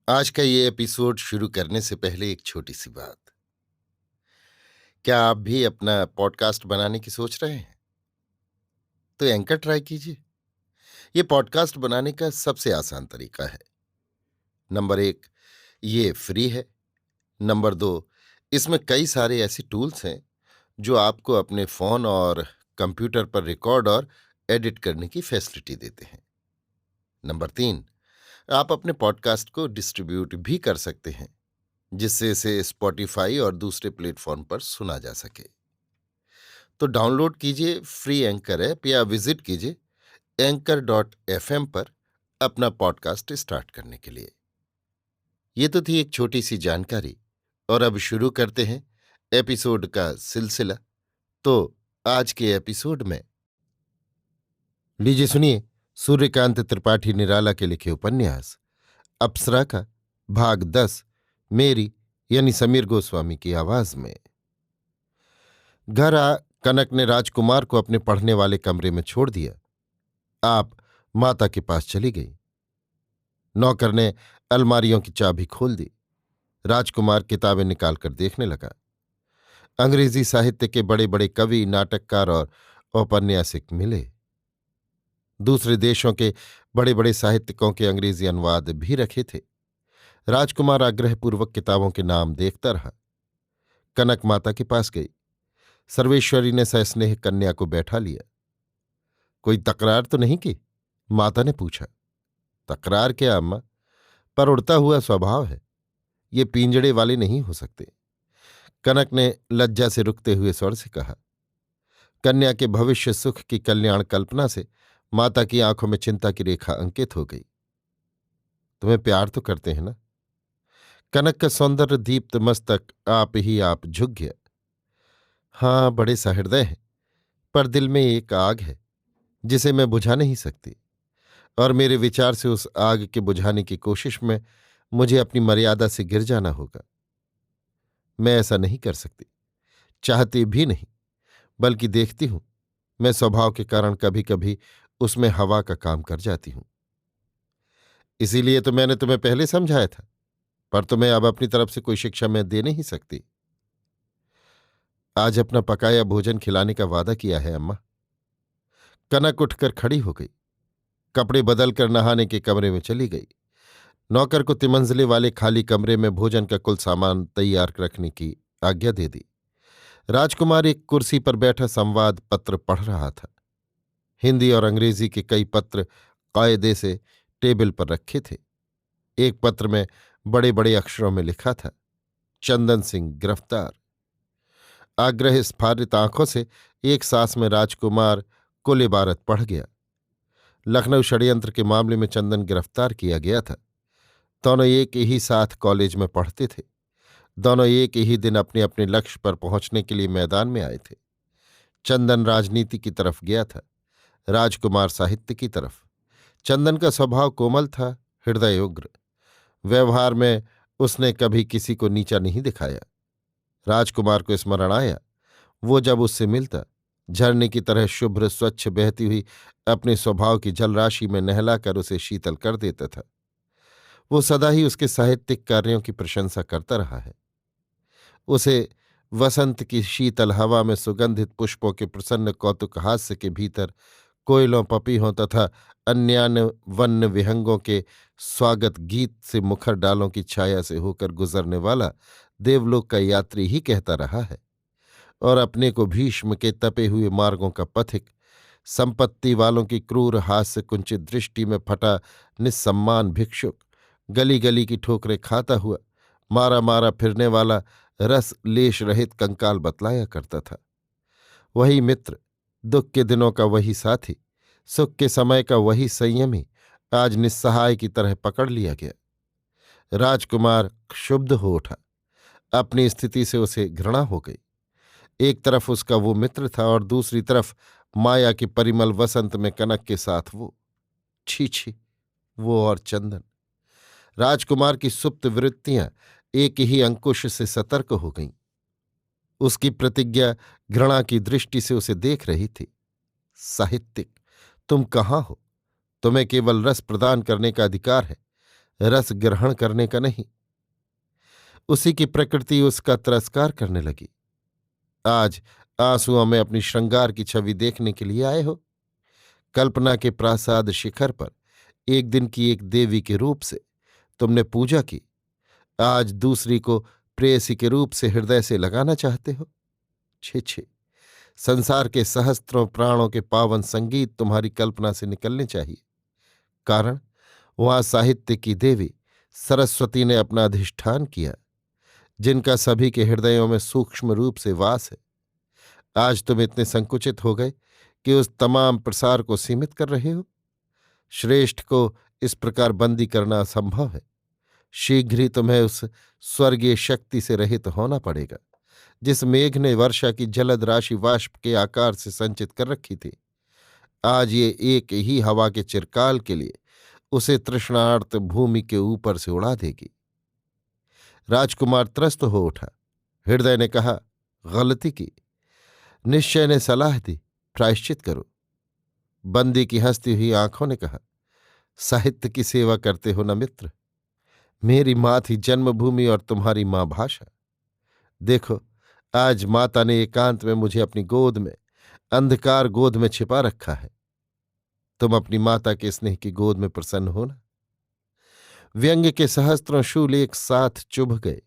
आज का ये एपिसोड शुरू करने से पहले एक छोटी सी बात। क्या आप भी अपना पॉडकास्ट बनाने की सोच रहे हैं? तो एंकर ट्राई कीजिए। ये पॉडकास्ट बनाने का सबसे आसान तरीका है। नंबर 1, ये फ्री है। नंबर 2, इसमें कई सारे ऐसे टूल्स हैं जो आपको अपने फोन और कंप्यूटर पर रिकॉर्ड और एडिट करने की फैसिलिटी देते हैं। नंबर 3, आप अपने पॉडकास्ट को डिस्ट्रीब्यूट भी कर सकते हैं, जिससे इसे स्पॉटिफाई और दूसरे प्लेटफॉर्म पर सुना जा सके। तो डाउनलोड कीजिए फ्री एंकर ऐप या विजिट कीजिए anchor.fm पर अपना पॉडकास्ट स्टार्ट करने के लिए। ये तो थी एक छोटी सी जानकारी, और अब शुरू करते हैं एपिसोड का सिलसिला। तो आज के एपिसोड में लीजिए सुनिए सूर्यकांत त्रिपाठी निराला के लिखे उपन्यास अप्सरा का भाग 10, मेरी यानी समीर गोस्वामी की आवाज में। घर आ कनक ने राजकुमार को अपने पढ़ने वाले कमरे में छोड़ दिया। आप माता के पास चली गई। नौकर ने अलमारियों की चाबी खोल दी। राजकुमार किताबें निकालकर देखने लगा। अंग्रेजी साहित्य के बड़े बड़े कवि, नाटककार और औपन्यासिक मिले। दूसरे देशों के बड़े बड़े साहित्यिकों के अंग्रेजी अनुवाद भी रखे थे। राजकुमार आग्रहपूर्वक किताबों के नाम देखता रहा। कनक माता के पास गई। सर्वेश्वरी ने सस्नेह कन्या को बैठा लिया। कोई तकरार तो नहीं की? माता ने पूछा। तकरार क्या अम्मा, पर उड़ता हुआ स्वभाव है, ये पिंजड़े वाले नहीं हो सकते। कनक ने लज्जा से रुकते हुए स्वर से कहा। कन्या के भविष्य सुख की कल्याण कल्पना से माता की आंखों में चिंता की रेखा अंकित हो गई। तुम्हें प्यार तो करते हैं ना? कनक का सौंदर्य दीप्त मस्तक आप ही आप झुक गया। हाँ, बड़े सहृदय हैं, पर दिल में एक आग है जिसे मैं बुझा नहीं सकती, और मेरे विचार से उस आग के बुझाने की कोशिश में मुझे अपनी मर्यादा से गिर जाना होगा। मैं ऐसा नहीं कर सकती, चाहती भी नहीं, बल्कि देखती हूं, मैं स्वभाव के कारण कभी कभी उसमें हवा का काम कर जाती हूं। इसीलिए तो मैंने तुम्हें पहले समझाया था, पर तुम्हें अब अपनी तरफ से कोई शिक्षा मैं दे नहीं सकती। आज अपना पकाया भोजन खिलाने का वादा किया है अम्मा। कनक उठकर खड़ी हो गई। कपड़े बदलकर नहाने के कमरे में चली गई। नौकर को तिमंजले वाले खाली कमरे में भोजन का कुल सामान तैयार रखने की आज्ञा दे दी। राजकुमार एक कुर्सी पर बैठा संवाद पत्र पढ़ रहा था। हिंदी और अंग्रेजी के कई पत्र कायदे से टेबल पर रखे थे। एक पत्र में बड़े बड़े अक्षरों में लिखा था, चंदन सिंह गिरफ्तार। आग्रह स्फारित आंखों से एक सांस में राजकुमार कुल इबारत पढ़ गया। लखनऊ षड्यंत्र के मामले में चंदन गिरफ्तार किया गया था। दोनों एक ही साथ कॉलेज में पढ़ते थे। दोनों एक ही दिन अपने अपने लक्ष्य पर पहुंचने के लिए मैदान में आए थे। चंदन राजनीति की तरफ गया था, राजकुमार साहित्य की तरफ। चंदन का स्वभाव कोमल था, हृदय उग्र। व्यवहार में उसने कभी किसी को नीचा नहीं दिखाया। राजकुमार को स्मरण आया, वो जब उससे मिलता, झरने की तरह शुभ्र स्वच्छ बहती हुई अपने स्वभाव की जलराशि में नहलाकर उसे शीतल कर देता था। वो सदा ही उसके साहित्यिक कार्यों की प्रशंसा करता रहा है। उसे वसंत की शीतल हवा में सुगंधित पुष्पों के प्रसन्न कौतुक हास्य के भीतर कोयलों, पपीहों तथा अन्यान्य वन्य विहंगों के स्वागत गीत से मुखर डालों की छाया से होकर गुजरने वाला देवलोक का यात्री ही कहता रहा है, और अपने को भीष्म के तपे हुए मार्गों का पथिक, संपत्ति वालों की क्रूर हास्य कुंचित दृष्टि में फटा निस्सम्मान भिक्षुक, गली गली की ठोकरें खाता हुआ मारा मारा फिरने वाला रस लेश रहित कंकाल बतलाया करता था। वही मित्र, दुख के दिनों का वही साथी, सुख के समय का वही संयमी, आज निस्सहाय की तरह पकड़ लिया गया। राजकुमार क्षुब्ध हो उठा। अपनी स्थिति से उसे घृणा हो गई। एक तरफ उसका वो मित्र था और दूसरी तरफ माया के परिमल वसंत में कनक के साथ वो। छी छी, वो और चंदन। राजकुमार की सुप्त वृत्तियां एक ही अंकुश से सतर्क हो गईं। उसकी प्रतिज्ञा घृणा की दृष्टि से उसे देख रही थी। साहित्यिक, तुम कहाँ हो? तुम्हें केवल रस प्रदान करने का अधिकार है, रस ग्रहण करने का नहीं। उसी की प्रकृति उसका तिरस्कार करने लगी। आज आंसुओं में अपनी श्रृंगार की छवि देखने के लिए आए हो। कल्पना के प्रासाद शिखर पर एक दिन की एक देवी के रूप से तुमने पूजा की, आज दूसरी को प्रेयसी के रूप से हृदय से लगाना चाहते हो। छे छे, संसार के सहस्त्रों प्राणों के पावन संगीत तुम्हारी कल्पना से निकलने चाहिए। कारण, वहां साहित्य की देवी सरस्वती ने अपना अधिष्ठान किया, जिनका सभी के हृदयों में सूक्ष्म रूप से वास है। आज तुम इतने संकुचित हो गए कि उस तमाम प्रसार को सीमित कर रहे हो। श्रेष्ठ को इस प्रकार बंदी करना असंभव है। शीघ्र ही तुम्हें उस स्वर्गीय शक्ति से रहित होना पड़ेगा, जिस मेघ ने वर्षा की जलद राशि वाष्प के आकार से संचित कर रखी थी। आज ये एक ही हवा के चिरकाल के लिए उसे तृष्णार्त भूमि के ऊपर से उड़ा देगी। राजकुमार त्रस्त हो उठा। हृदय ने कहा, गलती की। निश्चय ने सलाह दी, प्रायश्चित करो। बंदी की हंसती हुई आंखों ने कहा, साहित्य की सेवा करते हो न मित्र। मेरी माँ थी जन्मभूमि और तुम्हारी माँ भाषा। देखो, आज माता ने एकांत में मुझे अपनी गोद में, अंधकार गोद में छिपा रखा है। तुम अपनी माता के स्नेह की गोद में प्रसन्न हो ना। व्यंग्य के सहस्त्रों शूल एक साथ चुभ गए।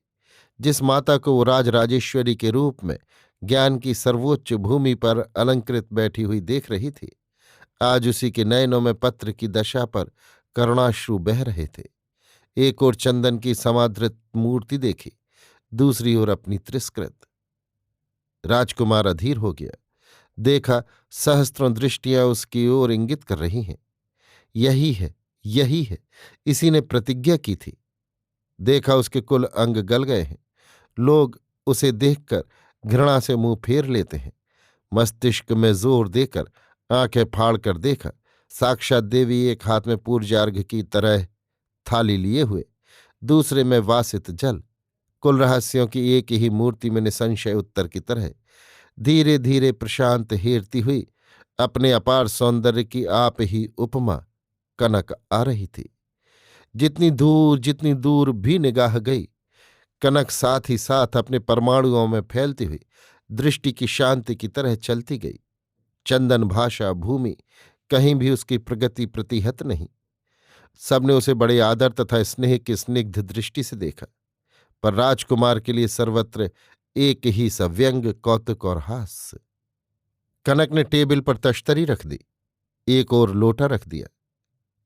जिस माता को वो राजराजेश्वरी के रूप में ज्ञान की सर्वोच्च भूमि पर अलंकृत बैठी हुई देख रही थी, आज उसी के नयनों में पत्र की दशा पर करुणाश्रु बह रहे थे। एक ओर चंदन की समादृत मूर्ति देखी, दूसरी ओर अपनी तिरस्कृत। राजकुमार अधीर हो गया। देखा, सहस्त्रों दृष्टियां उसकी ओर इंगित कर रही हैं। यही है, यही है, इसी ने प्रतिज्ञा की थी। देखा, उसके कुल अंग गल गए हैं। लोग उसे देखकर घृणा से मुंह फेर लेते हैं। मस्तिष्क में जोर देकर आंखें फाड़ कर देखा, साक्षात देवी एक हाथ में पूर्जार्घ्य की तरह थाली लिए हुए, दूसरे में वासित जल, कुल रहस्यों की एक ही मूर्ति में निसंशय उत्तर की तरह धीरे धीरे प्रशांत हेरती हुई अपने अपार सौंदर्य की आप ही उपमा कनक आ रही थी। जितनी दूर भी निगाह गई, कनक साथ ही साथ अपने परमाणुओं में फैलती हुई दृष्टि की शांति की तरह चलती गई। चंदन, भाषा, भूमि, कहीं भी उसकी प्रगति प्रतिहत नहीं। सबने उसे बड़े आदर तथा स्नेह की स्निग्ध दृष्टि से देखा, पर राजकुमार के लिए सर्वत्र एक ही सा व्यंग, कौतुक और हास्य। कनक ने टेबल पर तश्तरी रख दी, एक और लोटा रख दिया।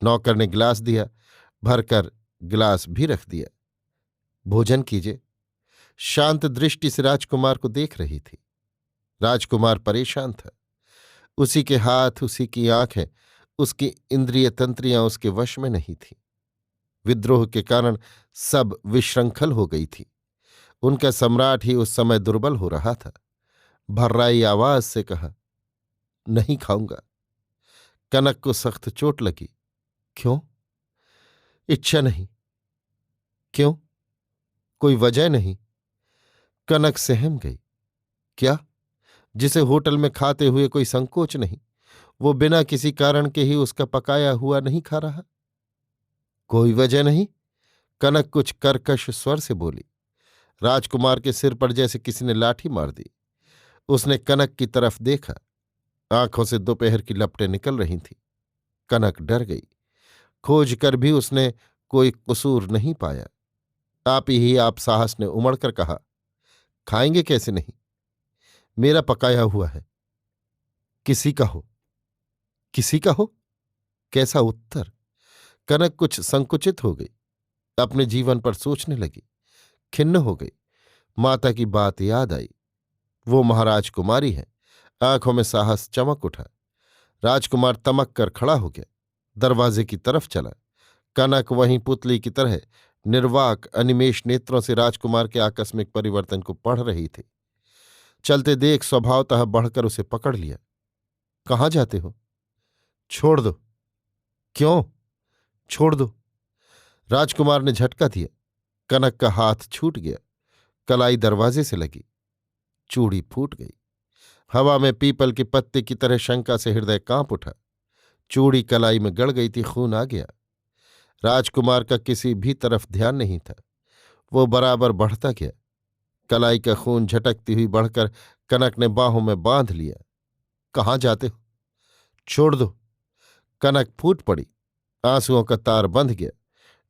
नौकर ने गिलास दिया, भरकर गिलास भी रख दिया। भोजन कीजिए। शांत दृष्टि से राजकुमार को देख रही थी। राजकुमार परेशान था। उसी के हाथ, उसी की आंखें, उसकी इंद्रिय तंत्रियां उसके वश में नहीं थी। विद्रोह के कारण सब विशृंखल हो गई थी। उनका सम्राट ही उस समय दुर्बल हो रहा था। भर्राई आवाज से कहा, नहीं खाऊंगा। कनक को सख्त चोट लगी। क्यों? इच्छा नहीं। क्यों? कोई वजह नहीं। कनक सहम गई। क्या? जिसे होटल में खाते हुए कोई संकोच नहीं, वो बिना किसी कारण के ही उसका पकाया हुआ नहीं खा रहा? कोई वजह नहीं? कनक कुछ कर्कश स्वर से बोली। राजकुमार के सिर पर जैसे किसी ने लाठी मार दी। उसने कनक की तरफ देखा। आंखों से दोपहर की लपटें निकल रही थीं। कनक डर गई। खोज कर भी उसने कोई कसूर नहीं पाया। आप ही आप साहस ने उमड़कर कहा, खाएंगे कैसे नहीं? मेरा पकाया हुआ है। किसी का हो? किसी का हो? कैसा उत्तर! कनक कुछ संकुचित हो गई। अपने जीवन पर सोचने लगी। खिन्न हो गई। माता की बात याद आई। वो महाराज कुमारी है। आंखों में साहस चमक उठा। राजकुमार तमक कर खड़ा हो गया, दरवाजे की तरफ चला। कनक वहीं पुतली की तरह निर्वाक अनिमेष नेत्रों से राजकुमार के आकस्मिक परिवर्तन को पढ़ रही थी। चलते देख स्वभावतः बढ़कर उसे पकड़ लिया। कहाँ जाते हो? छोड़ दो। क्यों? छोड़ दो। राजकुमार ने झटका दिया। कनक का हाथ छूट गया। कलाई दरवाजे से लगी। चूड़ी फूट गई। हवा में पीपल के पत्ते की तरह शंका से हृदय कांप उठा। चूड़ी कलाई में गड़ गई थी, खून आ गया। राजकुमार का किसी भी तरफ ध्यान नहीं था। वो बराबर बढ़ता गया। कलाई का खून झटकती हुई बढ़कर कनक ने बाहों में बांध लिया। कहाँ जाते हो? छोड़ दो। कनक फूट पड़ी। आंसुओं का तार बंध गया।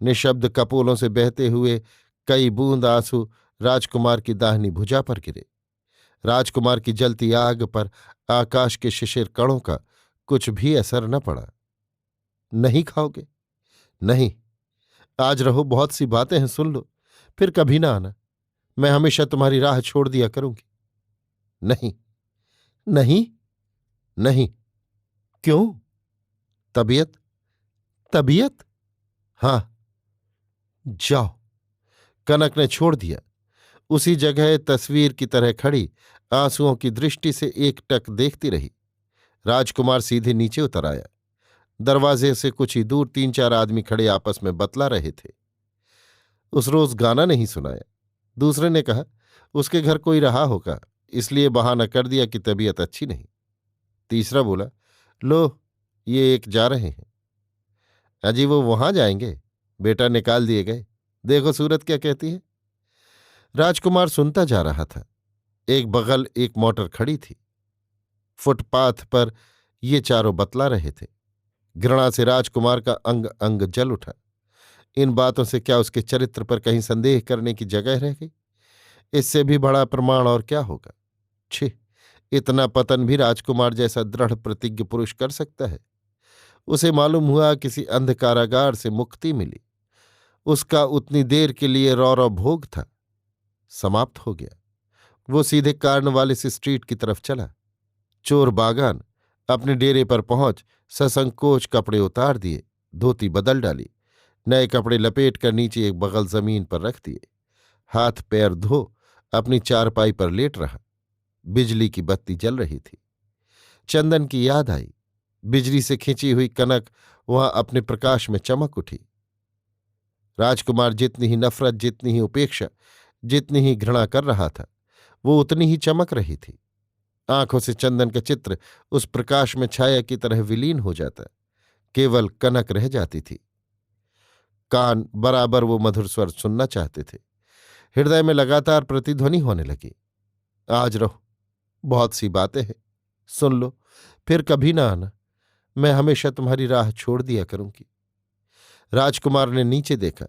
निशब्द कपोलों से बहते हुए कई बूंद आंसू राजकुमार की दाहिनी भुजा पर गिरे। राजकुमार की जलती आग पर आकाश के शिशिर कणों का कुछ भी असर न पड़ा। नहीं खाओगे? नहीं। आज रहो, बहुत सी बातें हैं, सुन लो, फिर कभी ना आना। मैं हमेशा तुम्हारी राह छोड़ दिया करूंगी। नहीं। नहीं। नहीं। क्यों? तबीयत। तबीयत? हां। जाओ। कनक ने छोड़ दिया। उसी जगह तस्वीर की तरह खड़ी आंसुओं की दृष्टि से एकटक देखती रही। राजकुमार सीधे नीचे उतर आया। दरवाजे से कुछ ही दूर 3-4 आदमी खड़े आपस में बतला रहे थे। उस रोज गाना नहीं सुनाया। दूसरे ने कहा, उसके घर कोई रहा होगा, इसलिए बहाना कर दिया कि तबीयत अच्छी नहीं। तीसरा बोला, लो, ये एक जा रहे हैं। अजी वो वहां जाएंगे? बेटा निकाल दिए गए। देखो सूरत क्या कहती है। राजकुमार सुनता जा रहा था। एक बगल एक मोटर खड़ी थी। फुटपाथ पर ये चारों बतला रहे थे। घृणा से राजकुमार का अंग अंग जल उठा। इन बातों से क्या उसके चरित्र पर कहीं संदेह करने की जगह रह गई? इससे भी बड़ा प्रमाण और क्या होगा? छी! इतना पतन भी राजकुमार जैसा दृढ़ प्रतिज्ञ पुरुष कर सकता है। उसे मालूम हुआ किसी अंधकारागार से मुक्ति मिली। उसका उतनी देर के लिए रौरव भोग था, समाप्त हो गया। वो सीधे कार्नवालिस स्ट्रीट की तरफ चला। चोर बागान अपने डेरे पर पहुंच ससंकोच कपड़े उतार दिए, धोती बदल डाली, नए कपड़े लपेट कर नीचे एक बगल जमीन पर रख दिए। हाथ पैर धो अपनी चारपाई पर लेट रहा। बिजली की बत्ती जल रही थी। चंदन की याद आई। बिजली से खिंची हुई कनक वहां अपने प्रकाश में चमक उठी। राजकुमार जितनी ही नफरत, जितनी ही उपेक्षा, जितनी ही घृणा कर रहा था, वो उतनी ही चमक रही थी। आंखों से चंदन का चित्र उस प्रकाश में छाया की तरह विलीन हो जाता। केवल कनक रह जाती थी। कान बराबर वो मधुर स्वर सुनना चाहते थे। हृदय में लगातार प्रतिध्वनि होने लगी। आज रहो, बहुत सी बातें हैं, सुन लो, फिर कभी ना आना। मैं हमेशा तुम्हारी राह छोड़ दिया करूंगी। राजकुमार ने नीचे देखा।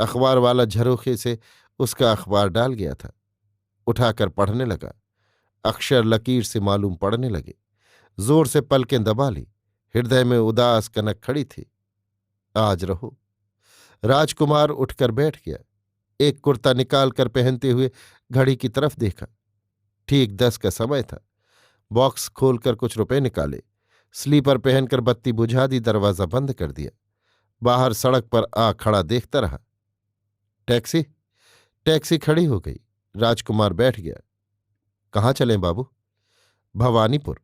अखबार वाला झरोखे से उसका अखबार डाल गया था। उठाकर पढ़ने लगा। अक्षर लकीर से मालूम पड़ने लगे। जोर से पलकें दबा ली। हृदय में उदास कनक खड़ी थी। आज रहो। राजकुमार उठकर बैठ गया। एक कुर्ता निकालकर पहनते हुए घड़ी की तरफ देखा। ठीक 10 का समय था। बॉक्स खोलकर कुछ रुपए निकाले। स्लीपर पहनकर बत्ती बुझा दी, दरवाजा बंद कर दिया। बाहर सड़क पर आ खड़ा देखता रहा। टैक्सी। टैक्सी खड़ी हो गई। राजकुमार बैठ गया। कहाँ चलें बाबू? भवानीपुर।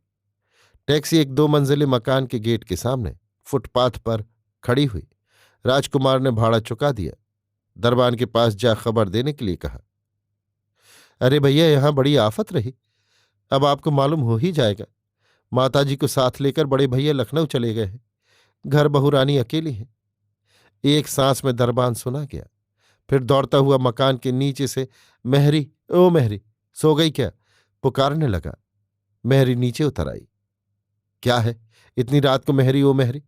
टैक्सी एक 2 मंजिले मकान के गेट के सामने फुटपाथ पर खड़ी हुई। राजकुमार ने भाड़ा चुका दिया। दरबान के पास जा खबर देने के लिए कहा। अरे भैया, यहां बड़ी आफत रही। अब आपको मालूम हो ही जाएगा। माताजी को साथ लेकर बड़े भैया लखनऊ चले गए हैं। घर बहुरानी अकेली है। एक सांस में दरबान सुना गया। फिर दौड़ता हुआ मकान के नीचे से, मेहरी, ओ मेहरी, सो गई क्या? पुकारने लगा। मेहरी नीचे उतर आई। क्या है इतनी रात को मेहरी ओ मेहरी?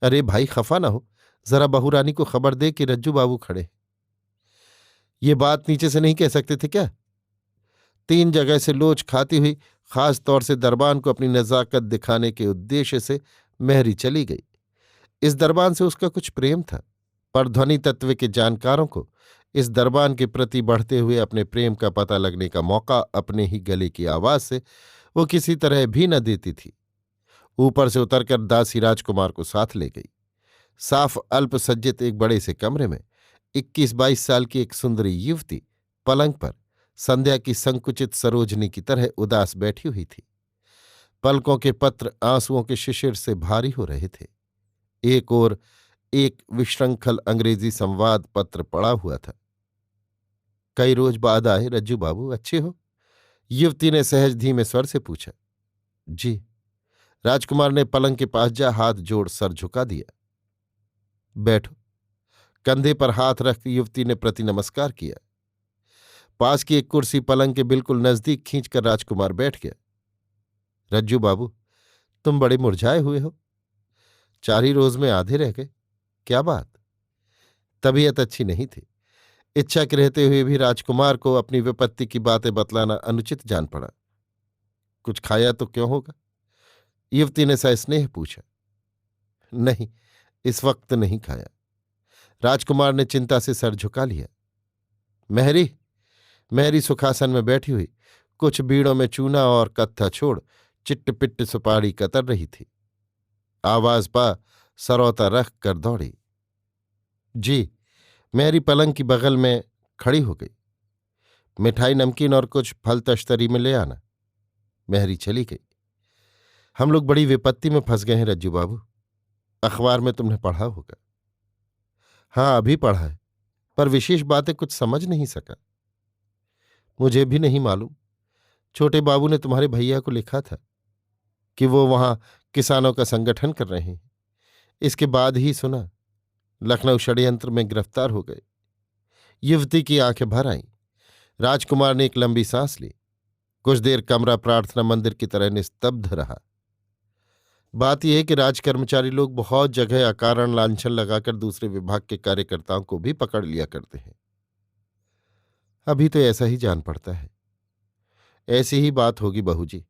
अरे भाई, खफा ना हो, जरा बहुरानी को खबर दे कि रज्जू बाबू खड़े हैं। ये बात नीचे से नहीं कह सकते थे क्या? 3 जगह से लोच खाती हुई, खास तौर से दरबान को अपनी नजाकत दिखाने के उद्देश्य से मेहरी चली गई। इस दरबान से उसका कुछ प्रेम था, पर ध्वनि तत्व के जानकारों को इस दरबान के प्रति बढ़ते हुए अपने प्रेम का पता लगने का मौका अपने ही गले की आवाज से वो किसी तरह भी न देती थी। ऊपर से उतरकर दासी राजकुमार को साथ ले गई। साफ अल्पसज्जित एक बड़े से कमरे में 21-22 साल की एक सुंदरी युवती पलंग पर संध्या की संकुचित सरोजनी की तरह उदास बैठी हुई थी। पलकों के पत्र आंसुओं के शिशिर से भारी हो रहे थे। एक ओर एक विशृंखल अंग्रेजी संवाद पत्र पड़ा हुआ था। कई रोज बाद आए रज्जू बाबू, अच्छे हो? युवती ने सहज धीमे स्वर से पूछा। जी। राजकुमार ने पलंग के पास जा हाथ जोड़ सर झुका दिया। बैठो, कंधे पर हाथ रख युवती ने प्रति नमस्कार किया। पास की एक कुर्सी पलंग के बिल्कुल नजदीक खींचकर राजकुमार बैठ गया। रज्जू बाबू, तुम बड़े मुरझाए हुए हो। 4 ही रोज में आधे रह गए। क्या बात? तबीयत अच्छी नहीं थी। इच्छा के रहते हुए भी राजकुमार को अपनी विपत्ति की बातें बतलाना अनुचित जान पड़ा। कुछ खाया तो क्यों होगा? युवती ने सस्नेह पूछा। नहीं, इस वक्त नहीं खाया। राजकुमार ने चिंता से सर झुका लिया। मेहरी मेहरी सुखासन में बैठी हुई कुछ बीड़ों में चूना और कत्था छोड़ चिट्ट पिट्ट सुपारी कतर रही थी। आवाज पा सरौता रख कर दौड़ी। जी। मेहरी पलंग की बगल में खड़ी हो गई। मिठाई नमकीन और कुछ फल तश्तरी में ले आना। मेहरी चली गई। हम लोग बड़ी विपत्ति में फंस गए हैं रज्जू बाबू। अखबार में तुमने पढ़ा होगा। हाँ, अभी पढ़ा है, पर विशेष बातें कुछ समझ नहीं सका। मुझे भी नहीं मालूम। छोटे बाबू ने तुम्हारे भैया को लिखा था कि वो वहां किसानों का संगठन कर रहे हैं। इसके बाद ही सुना लखनऊ षड्यंत्र में गिरफ्तार हो गए। युवती की आंखें भर आईं। राजकुमार ने एक लंबी सांस ली। कुछ देर कमरा प्रार्थना मंदिर की तरह निस्तब्ध रहा। बात यह है कि राज कर्मचारी लोग बहुत जगह अकारण लांछन लगाकर दूसरे विभाग के कार्यकर्ताओं को भी पकड़ लिया करते हैं। अभी तो ऐसा ही जान पड़ता है। ऐसी ही बात होगी बहू जी।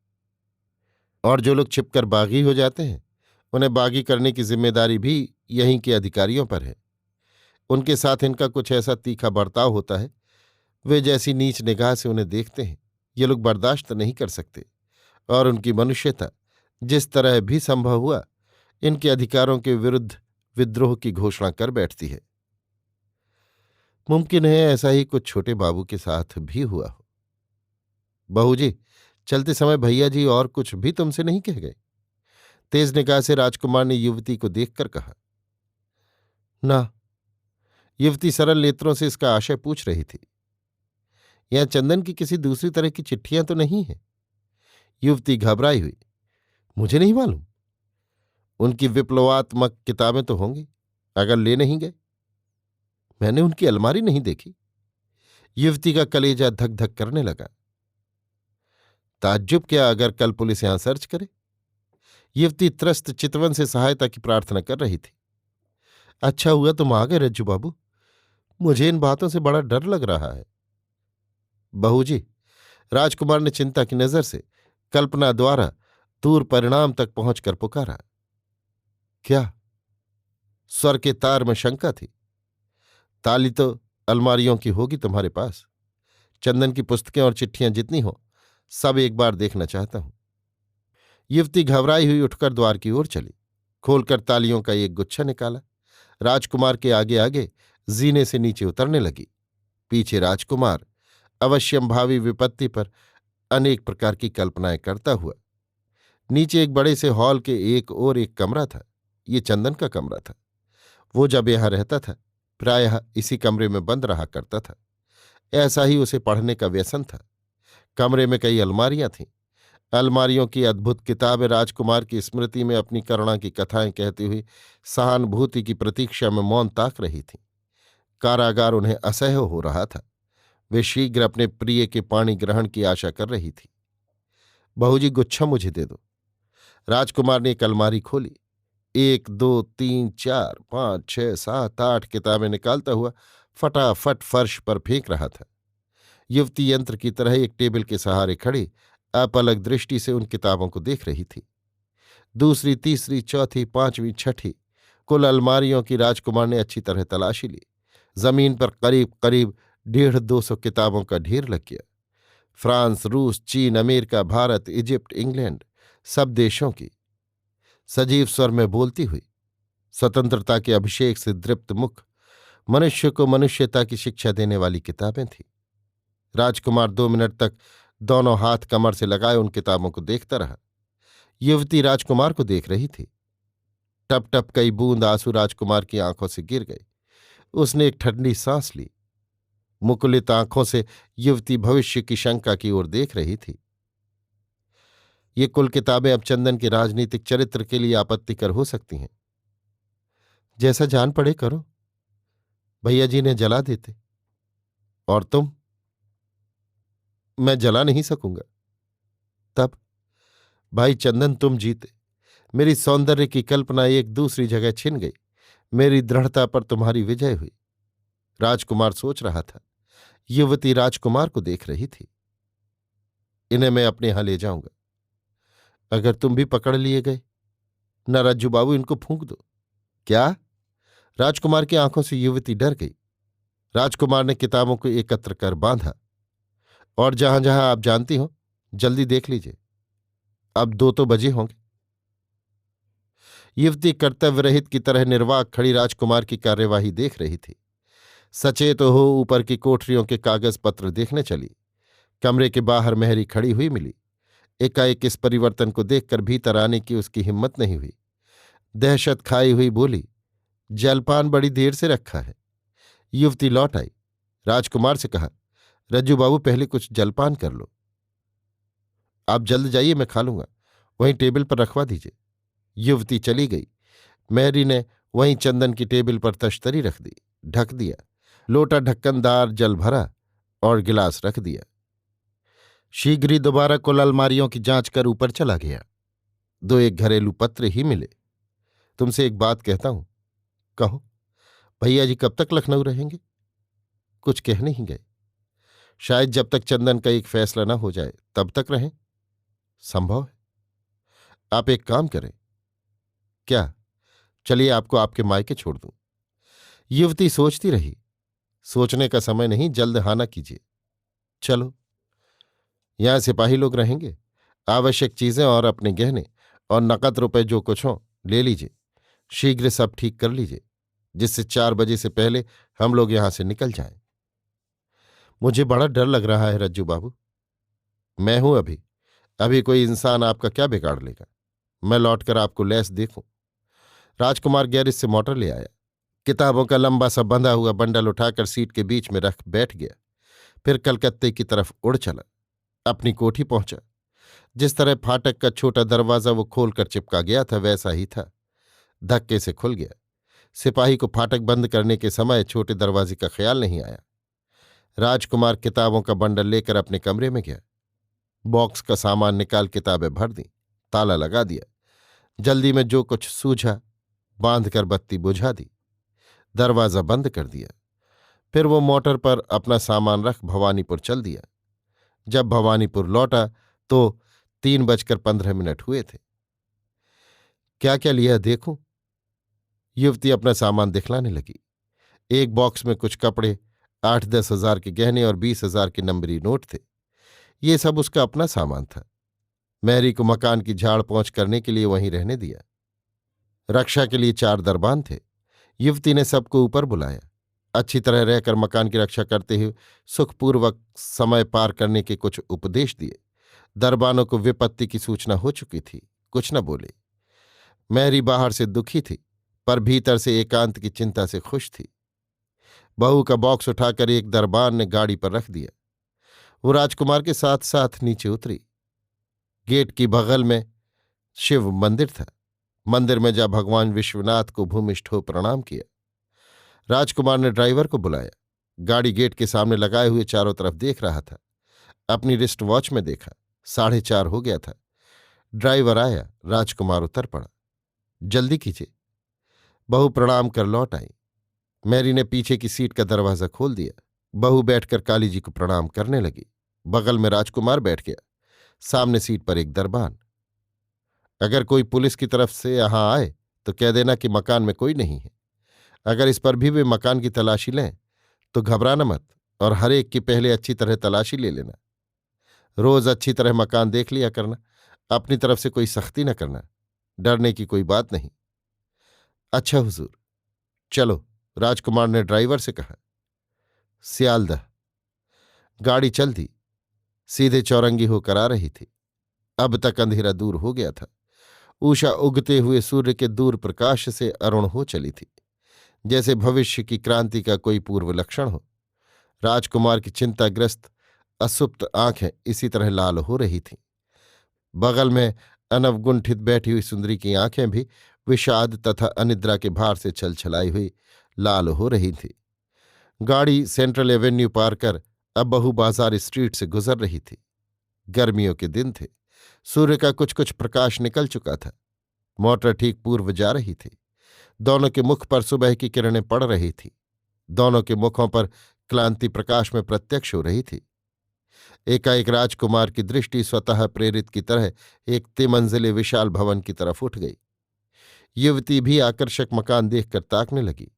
और जो लोग छिपकर बागी हो जाते हैं, उन्हें बागी करने की जिम्मेदारी भी यहीं के अधिकारियों पर है। उनके साथ इनका कुछ ऐसा तीखा बर्ताव होता है, वे जैसी नीच निगाह से उन्हें देखते हैं, ये लोग बर्दाश्त नहीं कर सकते। और उनकी मनुष्यता जिस तरह भी संभव हुआ इनके अधिकारों के विरुद्ध विद्रोह की घोषणा कर बैठती है। मुमकिन है ऐसा ही कुछ छोटे बाबू के साथ भी हुआ हो। बहू जी, चलते समय भैया जी और कुछ भी तुमसे नहीं कह गए? तेज निगाह से राजकुमार ने युवती को देखकर कहा। ना। युवती सरल नेत्रों से इसका आशय पूछ रही थी। यह चंदन की किसी दूसरी तरह की चिट्ठियां तो नहीं है? युवती घबराई हुई। मुझे नहीं मालूम। उनकी विप्लवात्मक किताबें तो होंगी, अगर ले नहीं गए। मैंने उनकी अलमारी नहीं देखी। युवती का कलेजा धक धक करने लगा। ताज्जुब क्या अगर कल पुलिस यहां सर्च करे? युवती त्रस्त चितवन से सहायता की प्रार्थना कर रही थी। अच्छा हुआ तुम आ गए रज्जू बाबू। मुझे इन बातों से बड़ा डर लग रहा है। बहू जी, राजकुमार ने चिंता की नजर से कल्पना द्वारा दूर परिणाम तक पहुंचकर पुकारा। क्या? स्वर के तार में शंका थी। ताली तो अलमारियों की होगी तुम्हारे पास। चंदन की पुस्तकें और चिट्ठियां जितनी हो सब एक बार देखना चाहता हूं। युवती घबराई हुई उठकर द्वार की ओर चली। खोलकर तालियों का एक गुच्छा निकाला। राजकुमार के आगे आगे जीने से नीचे उतरने लगी। पीछे राजकुमार अवश्यंभावी विपत्ति पर अनेक प्रकार की कल्पनाएं करता हुआ। नीचे एक बड़े से हॉल के एक ओर एक कमरा था। ये चंदन का कमरा था। वो जब यहां रहता था प्रायः इसी कमरे में बंद रहा करता था। ऐसा ही उसे पढ़ने का व्यसन था। कमरे में कई अलमारियां थीं। अलमारियों की अद्भुत किताबें राजकुमार की स्मृति में अपनी करुणा की कथाएं कहती हुई सहानुभूति की प्रतीक्षा में मौन ताक रही थीं। कारागार उन्हें असह्य हो रहा था। वे शीघ्र अपने प्रिय के पाणी ग्रहण की आशा कर रही थी। बहू जी, गुच्छा मुझे दे दो। राजकुमार ने एक अलमारी खोली। 1 2 3 4 5 6 7 8 किताबें निकालता हुआ फटाफट फर्श पर फेंक रहा था। युवती यंत्र की तरह एक टेबल के सहारे खड़ी अपलक दृष्टि से उन किताबों को देख रही थी। दूसरी, तीसरी, चौथी, पांचवी, छठी कुल अलमारियों की राजकुमार ने अच्छी तरह तलाशी ली। जमीन पर करीब करीब 150-200 किताबों का ढेर लग गया। फ्रांस, रूस, चीन, अमेरिका, भारत, इजिप्ट, इंग्लैंड, सब देशों की सजीव स्वर में बोलती हुई स्वतंत्रता के अभिषेक से दृप्त मुख मनुष्य को मनुष्यता की शिक्षा देने वाली किताबें थीं। राजकुमार 2 मिनट तक दोनों हाथ कमर से लगाए उन किताबों को देखता रहा। युवती राजकुमार को देख रही थी। टप टप कई बूंद आंसू राजकुमार की आंखों से गिर गए। उसने एक ठंडी सांस ली। मुकुलित आंखों से युवती भविष्य की शंका की ओर देख रही थी। ये कुल किताबें अब चंदन के राजनीतिक चरित्र के लिए आपत्तिकर हो सकती हैं। जैसा जान पड़े करो। भैया जी ने जला देते। और तुम? मैं जला नहीं सकूंगा। तब? भाई चंदन, तुम जीते। मेरी सौंदर्य की कल्पना एक दूसरी जगह छिन गई। मेरी दृढ़ता पर तुम्हारी विजय हुई। राजकुमार सोच रहा था। युवती राजकुमार को देख रही थी। इन्हें मैं अपने यहां ले जाऊंगा। अगर तुम भी पकड़ लिए गए न, रज्जू बाबू, इनको फूंक दो। क्या? राजकुमार की आंखों से युवती डर गई। राजकुमार ने किताबों को एकत्र कर बांधा। और जहां जहां आप जानती हो, जल्दी देख लीजिए। अब 2 तो बजे होंगे। युवती कर्तव्य रहित की तरह निर्वाक खड़ी राजकुमार की कार्यवाही देख रही थी। सचेत हो ऊपर की कोठरियों के कागज पत्र देखने चली। कमरे के बाहर मेहरी खड़ी हुई मिली। एकाएक इस परिवर्तन को देखकर भीतर आने की उसकी हिम्मत नहीं हुई। दहशत खाई हुई बोली, जलपान बड़ी देर से रखा है। युवती लौट आई। राजकुमार से कहा, रज्जू बाबू, पहले कुछ जलपान कर लो। आप जल्द जाइए, मैं खा लूंगा। वहीं टेबल पर रखवा दीजिए। युवती चली गई। मैरी ने वहीं चंदन की टेबल पर तश्तरी रख दी, ढक दिया। लोटा ढक्कनदार जल भरा और गिलास रख दिया। शीघ्र ही दोबारा कुल अलमारियों की जांच कर ऊपर चला गया। 2-1 घरेलू पत्र ही मिले। तुमसे एक बात कहता हूं। कहो। भैया जी कब तक लखनऊ रहेंगे? कुछ कह नहीं गए। शायद जब तक चंदन का एक फैसला न हो जाए तब तक रहें। संभव है। आप एक काम करें। क्या? चलिए आपको आपके मायके छोड़ दूं। युवती सोचती रही। सोचने का समय नहीं, जल्द हाना कीजिए। चलो। यहां सिपाही लोग रहेंगे। आवश्यक चीजें और अपने गहने और नकद रुपए जो कुछ हो ले लीजिए। शीघ्र सब ठीक कर लीजिए, जिससे 4 बजे से पहले हम लोग यहां से निकल जाएं। मुझे बड़ा डर लग रहा है रज्जू बाबू। मैं हूं अभी। अभी कोई इंसान आपका क्या बिगाड़ लेगा। मैं लौटकर आपको लैस देखूं। राजकुमार गैरेज से मोटर ले आया। किताबों का लंबा सा बंधा हुआ बंडल उठाकर सीट के बीच में रख बैठ गया। फिर कलकत्ते की तरफ उड़ चला। अपनी कोठी पहुंचा। जिस तरह फाटक का छोटा दरवाजा वो खोलकर चिपका गया था, वैसा ही था। धक्के से खुल गया। सिपाही को फाटक बंद करने के समय छोटे दरवाजे का ख्याल नहीं आया। राजकुमार किताबों का बंडल लेकर अपने कमरे में गया। बॉक्स का सामान निकाल किताबें भर दी। ताला लगा दिया। जल्दी में जो कुछ सूझा बांधकर बत्ती बुझा दी। दरवाजा बंद कर दिया। फिर वो मोटर पर अपना सामान रख भवानीपुर चल दिया। जब भवानीपुर लौटा तो 3:15 हुए थे। क्या क्या लिया देखूं? युवती अपना सामान दिखलाने लगी। एक बॉक्स में कुछ कपड़े, 8-10 हजार के गहने और 20,000 के नंबरी नोट थे। ये सब उसका अपना सामान था। मैरी को मकान की झाड़ पोंछ करने के लिए वहीं रहने दिया। रक्षा के लिए 4 दरबान थे। युवती ने सबको ऊपर बुलाया। अच्छी तरह रहकर मकान की रक्षा करते हुए सुखपूर्वक समय पार करने के कुछ उपदेश दिए। दरबानों को विपत्ति की सूचना हो चुकी थी। कुछ न बोले। मैरी बाहर से दुखी थी, पर भीतर से एकांत की चिंता से खुश थी। बहू का बॉक्स उठाकर एक दरबान ने गाड़ी पर रख दिया। वो राजकुमार के साथ साथ नीचे उतरी। गेट की बगल में शिव मंदिर था। मंदिर में जा भगवान विश्वनाथ को भूमिष्ठ हो प्रणाम किया। राजकुमार ने ड्राइवर को बुलाया। गाड़ी गेट के सामने लगाए हुए चारों तरफ देख रहा था। अपनी रिस्ट वॉच में देखा, 4:30 हो गया था। ड्राइवर आया। राजकुमार उतर पड़ा। जल्दी कीजिए। बहू प्रणाम कर लौट आई। मैरी ने पीछे की सीट का दरवाजा खोल दिया। बहू बैठकर काली जी को प्रणाम करने लगी। बगल में राजकुमार बैठ गया। सामने सीट पर एक दरबान। अगर कोई पुलिस की तरफ से यहां आए तो कह देना कि मकान में कोई नहीं है। अगर इस पर भी वे मकान की तलाशी लें तो घबराना मत, और हर एक की पहले अच्छी तरह तलाशी ले लेना। रोज अच्छी तरह मकान देख लिया करना। अपनी तरफ से कोई सख्ती न करना। डरने की कोई बात नहीं। अच्छा हुजूर। चलो, राजकुमार ने ड्राइवर से कहा। सियालदह। गाड़ी चल दी। सीधे चौरंगी होकर आ रही थी। अब तक अंधेरा दूर हो गया था। उषा उगते हुए सूर्य के दूर प्रकाश से अरुण हो चली थी, जैसे भविष्य की क्रांति का कोई पूर्व लक्षण हो। राजकुमार की चिंताग्रस्त असुप्त आंखें इसी तरह लाल हो रही थीं। बगल में अनवगुंठित बैठी हुई सुंदरी की आंखें भी विषाद तथा अनिद्रा के भार से छलछलाई हुई लाल हो रही थीं। गाड़ी सेंट्रल एवेन्यू पार कर अब बहू बाजार स्ट्रीट से गुजर रही थी। गर्मियों के दिन थे। सूर्य का कुछ कुछ प्रकाश निकल चुका था। मोटर ठीक पूर्व जा रही थी। दोनों के मुख पर सुबह की किरणें पड़ रही थी। दोनों के मुखों पर क्लांति प्रकाश में प्रत्यक्ष हो रही थी। एकाएक राजकुमार की दृष्टि स्वतः प्रेरित की तरह एक तिमंजिले विशाल भवन की तरफ उठ गई। युवती भी आकर्षक मकान देखकर ताकने लगी।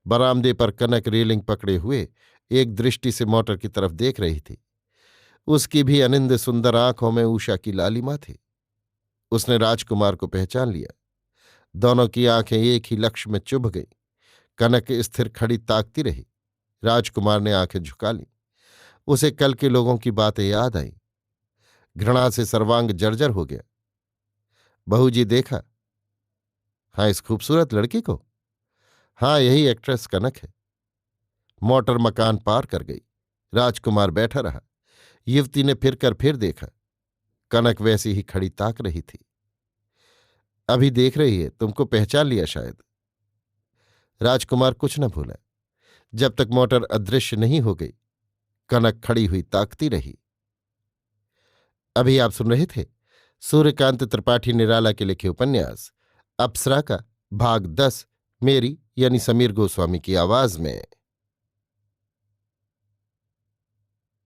बरामदे पर कनक रेलिंग पकड़े हुए एक दृष्टि से मोटर की तरफ देख रही थी। उसकी भी अनिंद सुंदर आंखों में उषा की लालिमा थी। उसने राजकुमार को पहचान लिया। दोनों की आंखें एक ही लक्ष्य में चुभ गईं। कनक स्थिर खड़ी ताकती रही। राजकुमार ने आंखें झुका लीं। उसे कल के लोगों की बातें याद आईं। घृणा से सर्वांग जर्जर हो गया। बहू जी देखा? हाँ, इस खूबसूरत लड़की को? हाँ, यही एक्ट्रेस कनक है। मोटर मकान पार कर गई। राजकुमार बैठा रहा। युवती ने फिर देखा। कनक वैसी ही खड़ी ताक रही थी। अभी देख रही है, तुमको पहचान लिया शायद। राजकुमार कुछ न भूला। जब तक मोटर अदृश्य नहीं हो गई, कनक खड़ी हुई ताकती रही। अभी आप सुन रहे थे सूर्यकांत त्रिपाठी निराला के लिखे उपन्यास अप्सरा का भाग 10 मेरी यानी समीर गोस्वामी की आवाज में।